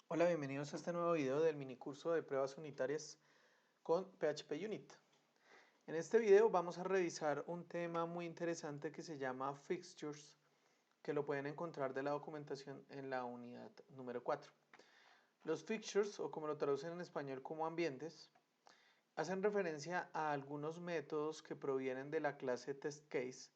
Hola, bienvenidos a este nuevo video del mini curso de pruebas unitarias con PHP Unit. En este video vamos a revisar un tema muy interesante que se llama Fixtures, que lo pueden encontrar de la documentación en la unidad número 4. Los fixtures, o como lo traducen en español como ambientes, hacen referencia a algunos métodos que provienen de la clase TestCase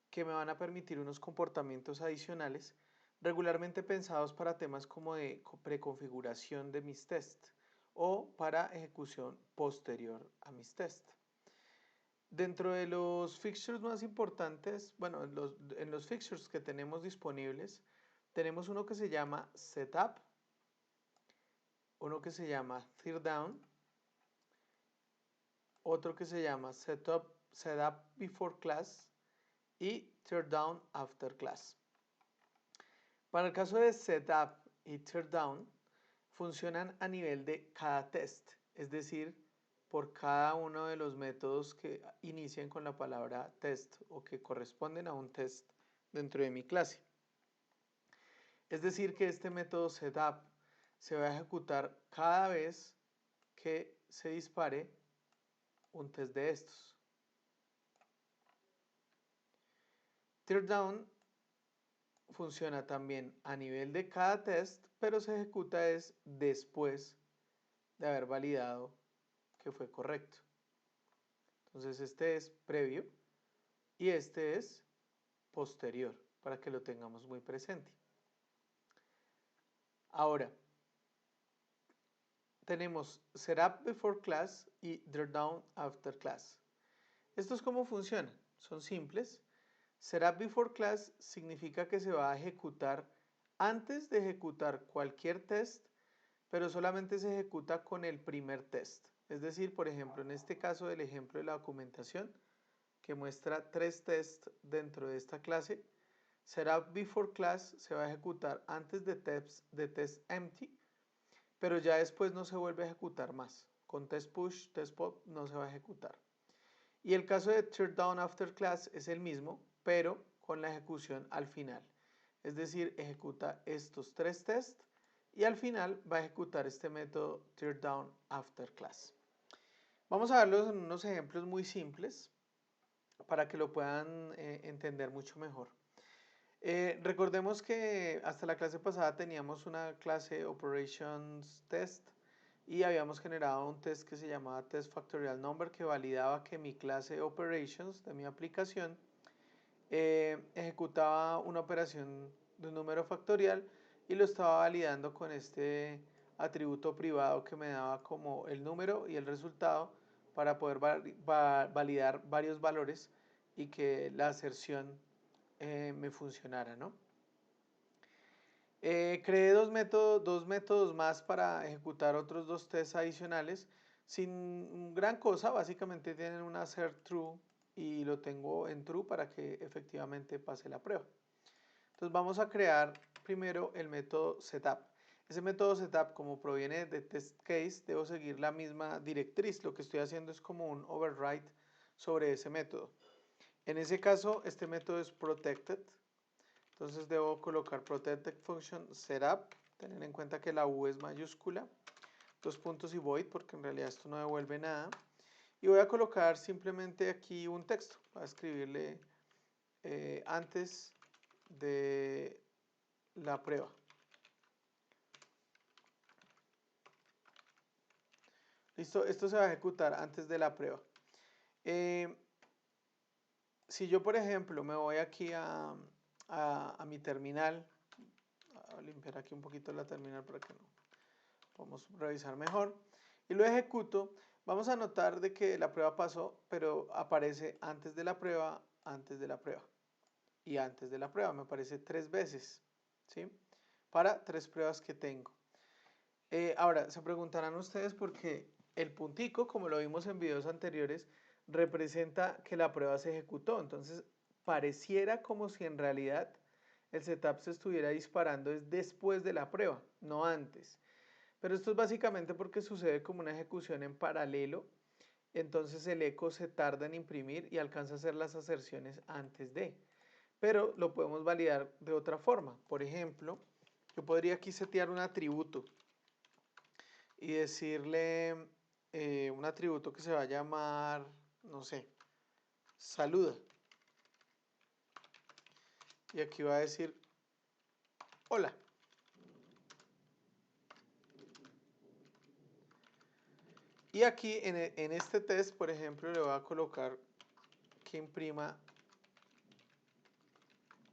que me van a permitir unos comportamientos adicionales regularmente pensados para temas como de preconfiguración de mis tests o para ejecución posterior a mis tests. Dentro de los fixtures más importantes, bueno, en los fixtures que tenemos disponibles, tenemos uno que se llama Setup, uno que se llama Teardown, otro que se llama Setup Before Class y Teardown After Class. Para el caso de Setup y Teardown, funcionan a nivel de cada test, es decir, por cada uno de los métodos que inicien con la palabra test o que corresponden a un test dentro de mi clase. Es decir, que este método Setup se va a ejecutar cada vez que se dispare un test de estos. Teardown funciona también a nivel de cada test, pero se ejecuta es después de haber validado que fue correcto. Entonces este es previo y este es posterior, para que lo tengamos muy presente. Ahora, tenemos Setup Before Class y Teardown After Class. ¿Estos cómo funcionan? Son simples. Setup Before Class significa que se va a ejecutar antes de ejecutar cualquier test, pero solamente se ejecuta con el primer test. Es decir, por ejemplo, en este caso del ejemplo de la documentación, que muestra 3 tests dentro de esta clase, Setup Before Class se va a ejecutar antes de test empty, pero ya después no se vuelve a ejecutar más. Con test push, test pop no se va a ejecutar. Y el caso de Teardown After Class es el mismo, pero con la ejecución al final. Es decir, ejecuta estos 3 tests y al final va a ejecutar este método Teardown After Class. Vamos a verlos en unos ejemplos muy simples para que lo puedan entender mucho mejor. Recordemos que hasta la clase pasada teníamos una clase Operations Test y habíamos generado un test que se llamaba Test Factorial Number que validaba que mi clase Operations de mi aplicación ejecutaba una operación de un número factorial y lo estaba validando con este atributo privado que me daba como el número y el resultado para poder validar varios valores y que la aserción me funcionara, ¿no? Creé dos métodos más para ejecutar otros 2 tests adicionales sin gran cosa, básicamente tienen un assert true y lo tengo en true para que efectivamente pase la prueba. Entonces vamos a crear primero el método setup. Ese método setup, como proviene de test case, debo seguir la misma directriz. Lo que estoy haciendo es como un override sobre ese método. En ese caso, este método es protected. Entonces debo colocar protected function setup, tener en cuenta que la U es mayúscula, 2 puntos y void, porque en realidad esto no devuelve nada. Y voy a colocar simplemente aquí un texto, voy a escribirle antes de la prueba. Listo, esto se va a ejecutar antes de la prueba. Si yo, por ejemplo, me voy aquí a mi terminal, a limpiar aquí un poquito la terminal para que no podamos revisar mejor, y lo ejecuto, vamos a notar de que la prueba pasó, pero aparece antes de la prueba, antes de la prueba y antes de la prueba, me aparece 3 veces, ¿sí? Para 3 pruebas que tengo. Ahora, se preguntarán ustedes por qué el puntico, como lo vimos en videos anteriores, representa que la prueba se ejecutó. Entonces, pareciera como si en realidad el setup se estuviera disparando después de la prueba, no antes. Pero esto es básicamente porque sucede como una ejecución en paralelo. Entonces el eco se tarda en imprimir y alcanza a hacer las aserciones antes de. Pero lo podemos validar de otra forma. Por ejemplo, yo podría aquí setear un atributo y decirle un atributo que se va a llamar, no sé, saluda. Y aquí va a decir hola. Y aquí en este test, por ejemplo, le voy a colocar que imprima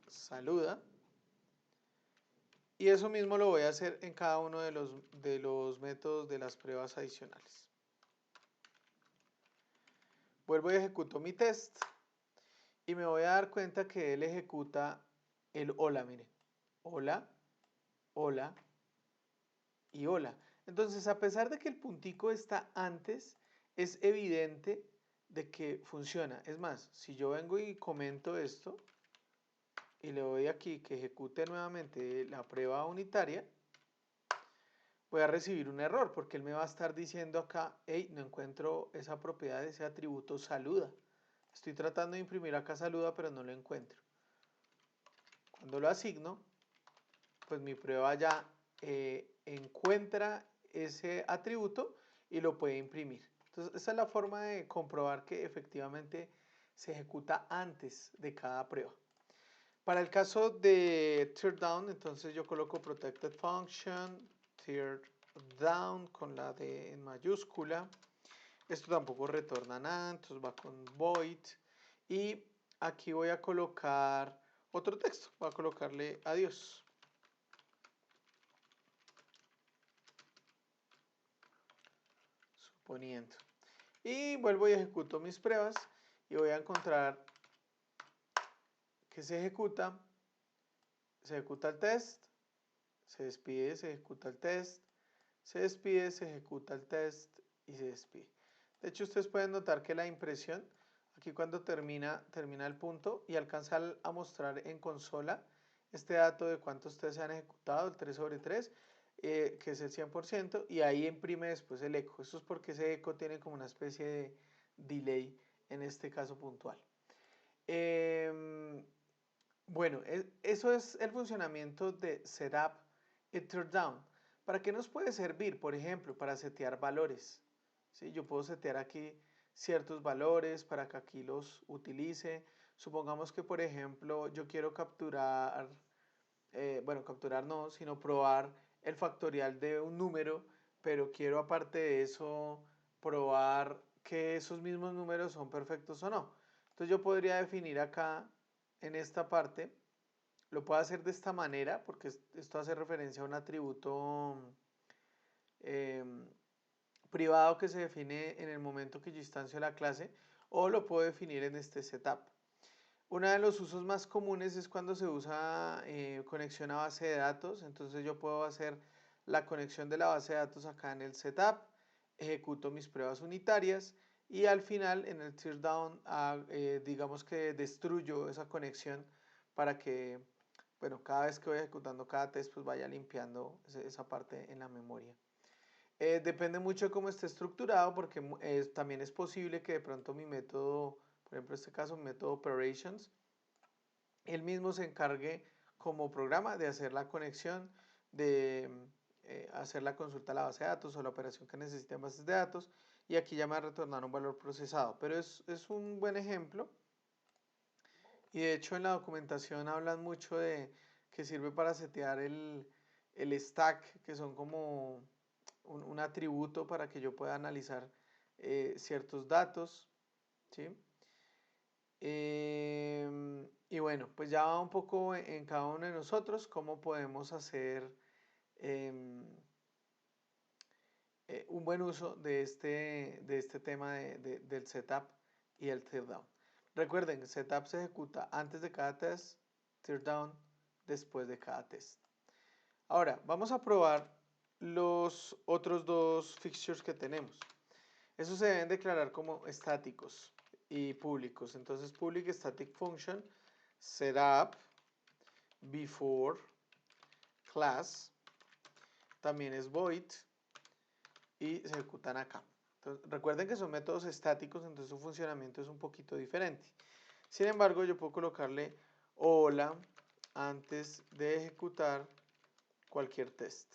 saluda. Y eso mismo lo voy a hacer en cada uno de los métodos de las pruebas adicionales. Vuelvo y ejecuto mi test. Y me voy a dar cuenta que él ejecuta el hola, miren. Hola, hola y hola. Entonces, a pesar de que el puntico está antes, es evidente de que funciona. Es más, si yo vengo y comento esto y le doy aquí que ejecute nuevamente la prueba unitaria, voy a recibir un error porque él me va a estar diciendo acá, hey, no encuentro esa propiedad, ese atributo saluda. Estoy tratando de imprimir acá saluda, pero no lo encuentro. Cuando lo asigno, pues mi prueba ya encuentra ese atributo y lo puede imprimir. Entonces, esa es la forma de comprobar que efectivamente se ejecuta antes de cada prueba. Para el caso de teardown, entonces yo coloco protected function, teardown con la D en mayúscula. Esto tampoco retorna nada, entonces va con void. Y aquí voy a colocar otro texto, voy a colocarle adiós. Suponiendo. Y vuelvo y ejecuto mis pruebas y voy a encontrar que se ejecuta el test, se despide, se ejecuta el test, se despide, se ejecuta el test y se despide. De hecho, ustedes pueden notar que la impresión, aquí cuando termina el punto y alcanza a mostrar en consola este dato de cuántos tests se han ejecutado, el 3/3, que es el 100%, y ahí imprime después el eco. Esto es porque ese eco tiene como una especie de delay en este caso puntual. Bueno, eso es el funcionamiento de setup y teardown. ¿Para qué nos puede servir? Por ejemplo, para setear valores. ¿Sí? Yo puedo setear aquí ciertos valores para que aquí los utilice. Supongamos que, por ejemplo, yo quiero capturar, bueno, capturar no, sino probar el factorial de un número, pero quiero aparte de eso probar que esos mismos números son perfectos o no. Entonces yo podría definir acá en esta parte, lo puedo hacer de esta manera, porque esto hace referencia a un atributo privado que se define en el momento que yo instancio la clase, o lo puedo definir en este setup. Uno de los usos más comunes es cuando se usa conexión a base de datos, entonces yo puedo hacer la conexión de la base de datos acá en el setup, ejecuto mis pruebas unitarias y al final en el teardown digamos que destruyo esa conexión para que, bueno, cada vez que voy ejecutando cada test pues vaya limpiando esa parte en la memoria. Depende mucho de cómo esté estructurado porque también es posible que de pronto mi método, por ejemplo en este caso mi método operations, él mismo se encargue como programa de hacer la conexión, de hacer la consulta a la base de datos o la operación que necesite en bases de datos y aquí ya me va a retornar un valor procesado. Pero es un buen ejemplo y de hecho en la documentación hablan mucho de que sirve para setear el stack, que son como un atributo para que yo pueda analizar ciertos datos, ¿sí? Y bueno, pues ya va un poco en cada uno de nosotros cómo podemos hacer un buen uso de este tema del setup y el teardown. Recuerden, el setup se ejecuta antes de cada test, teardown después de cada test. Ahora, vamos a probar los otros dos fixtures que tenemos. Esos se deben declarar como estáticos y públicos. Entonces, public static function setup before class también es void y se ejecutan acá. Entonces, recuerden que son métodos estáticos, entonces su funcionamiento es un poquito diferente. Sin embargo, yo puedo colocarle hola antes de ejecutar cualquier test.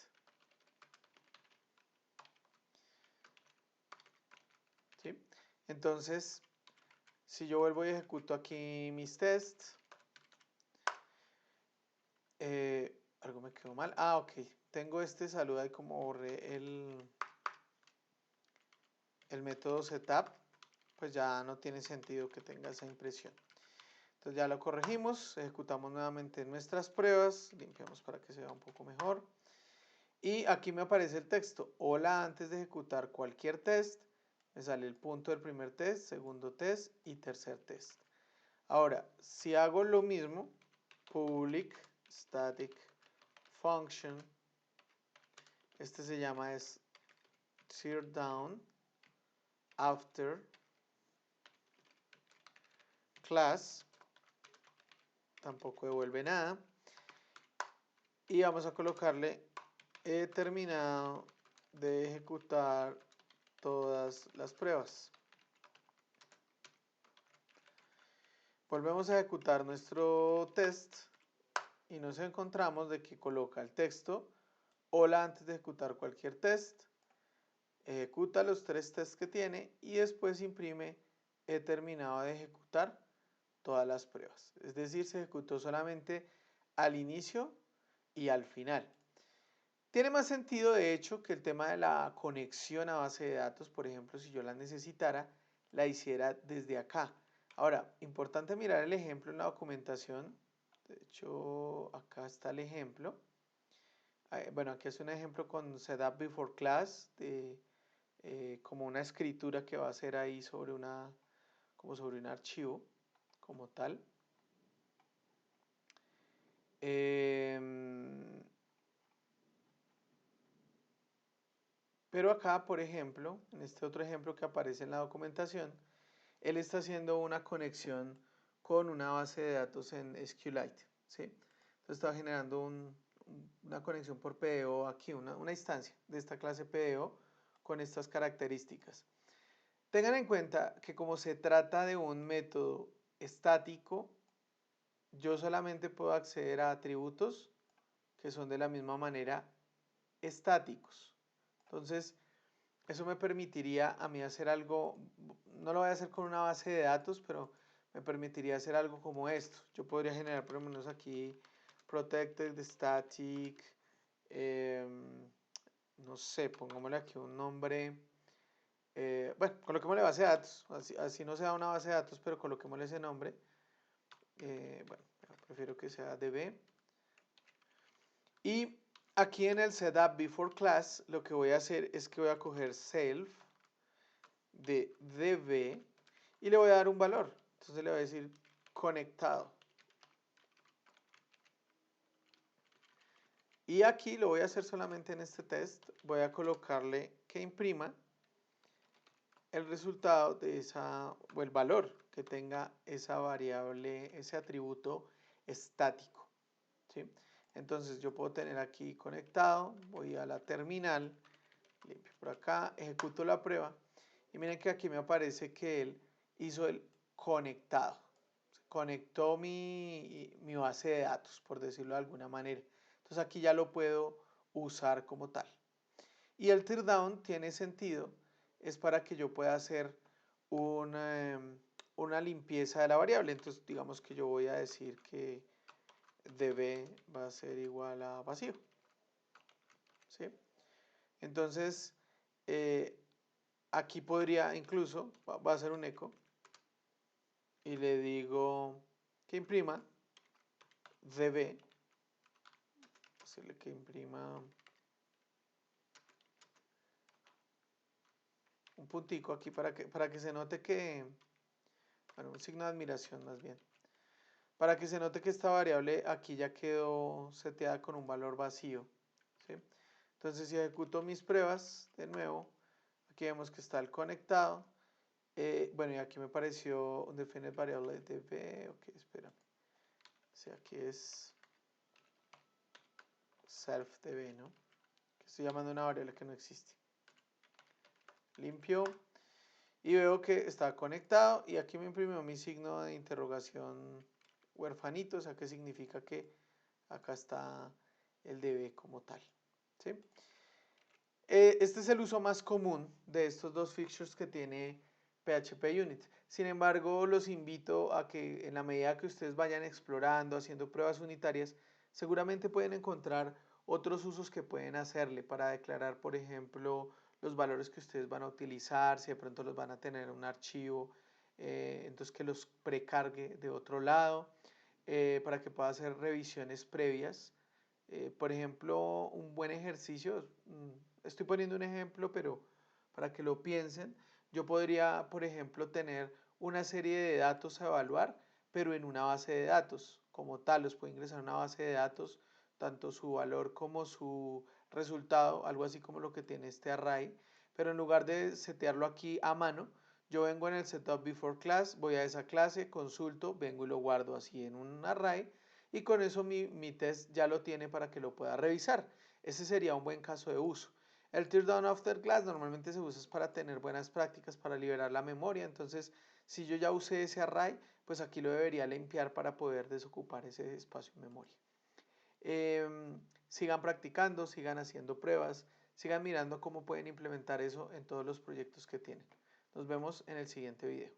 Entonces, si yo vuelvo y ejecuto aquí mis tests, algo me quedó mal. Ah, ok. Tengo este saludo ahí como borré el método setup, pues ya no tiene sentido que tenga esa impresión. Entonces ya lo corregimos, ejecutamos nuevamente nuestras pruebas, limpiamos para que se vea un poco mejor. Y aquí me aparece el texto, hola, antes de ejecutar cualquier test, me sale el punto del primer test, segundo test y tercer test. Ahora, si hago lo mismo, public static function, este se llama es teardown after class, tampoco devuelve nada. Y vamos a colocarle he terminado de ejecutar todas las pruebas. Volvemos a ejecutar nuestro test y nos encontramos de que coloca el texto hola antes de ejecutar cualquier test, ejecuta los 3 tests que tiene y después imprime he terminado de ejecutar todas las pruebas. Es decir, se ejecutó solamente al inicio y al final. Tiene más sentido, de hecho, que el tema de la conexión a base de datos, por ejemplo, si yo la necesitara, la hiciera desde acá. Ahora, importante mirar el ejemplo en la documentación. De hecho, acá está el ejemplo. Bueno, aquí es un ejemplo con setup before class, como una escritura que va a hacer ahí sobre como sobre un archivo, como tal. Pero acá, por ejemplo, en este otro ejemplo que aparece en la documentación, él está haciendo una conexión con una base de datos en SQLite, ¿sí? Entonces está generando una conexión por PDO aquí, una instancia de esta clase PDO con estas características. Tengan en cuenta que como se trata de un método estático, yo solamente puedo acceder a atributos que son de la misma manera estáticos. Entonces, eso me permitiría a mí hacer algo, no lo voy a hacer con una base de datos, pero me permitiría hacer algo como esto. Yo podría generar por lo menos aquí protected static, no sé, pongámosle aquí un nombre, bueno, coloquémosle base de datos, así no sea una base de datos, pero coloquémosle ese nombre. Bueno, prefiero que sea db. Y aquí en el setup before class, lo que voy a hacer es que voy a coger self de db y le voy a dar un valor. Entonces le voy a decir conectado. Y aquí lo voy a hacer solamente en este test. Voy a colocarle que imprima el resultado de esa, o el valor que tenga esa variable, ese atributo estático, ¿sí? Entonces yo puedo tener aquí conectado, voy a la terminal, limpio por acá, ejecuto la prueba y miren que aquí me aparece que él hizo el conectado. Conectó mi base de datos, por decirlo de alguna manera. Entonces aquí ya lo puedo usar como tal. Y el teardown tiene sentido, es para que yo pueda hacer una limpieza de la variable. Entonces digamos que yo voy a decir que db va a ser igual a vacío, ¿sí? Entonces aquí podría incluso, va a hacer un eco y le digo que imprima db, hacerle que imprima un puntico aquí para que se note que, bueno, un signo de admiración más bien, para que se note que esta variable aquí ya quedó seteada con un valor vacío, ¿sí? Entonces si ejecuto mis pruebas de nuevo, aquí vemos que está el conectado, bueno, y aquí me pareció un definite variable db, ok, espérame, o sea, aquí es self db, ¿no? Que estoy llamando una variable que no existe. Limpio y veo que está conectado y aquí me imprimió mi signo de interrogación huerfanito, o sea que significa que acá está el db como tal, ¿sí? Este es el uso más común de estos dos fixtures que tiene PHP Unit. Sin embargo, los invito a que en la medida que ustedes vayan explorando, haciendo pruebas unitarias, seguramente pueden encontrar otros usos que pueden hacerle para declarar, por ejemplo, los valores que ustedes van a utilizar, si de pronto los van a tener en un archivo, entonces que los precargue de otro lado, para que pueda hacer revisiones previas. Por ejemplo, un buen ejercicio, estoy poniendo un ejemplo, pero para que lo piensen, yo podría, por ejemplo, tener una serie de datos a evaluar, pero en una base de datos. Como tal, los puedo ingresar a una base de datos, tanto su valor como su resultado, algo así como lo que tiene este array, pero en lugar de setearlo aquí a mano, yo vengo en el setup before class, voy a esa clase, consulto, vengo y lo guardo así en un array, y con eso mi test ya lo tiene para que lo pueda revisar. Ese sería un buen caso de uso. El teardown after class normalmente se usa para tener buenas prácticas, para liberar la memoria. Entonces, si yo ya usé ese array, pues aquí lo debería limpiar para poder desocupar ese espacio en memoria. Sigan practicando, sigan haciendo pruebas, sigan mirando cómo pueden implementar eso en todos los proyectos que tienen. Nos vemos en el siguiente video.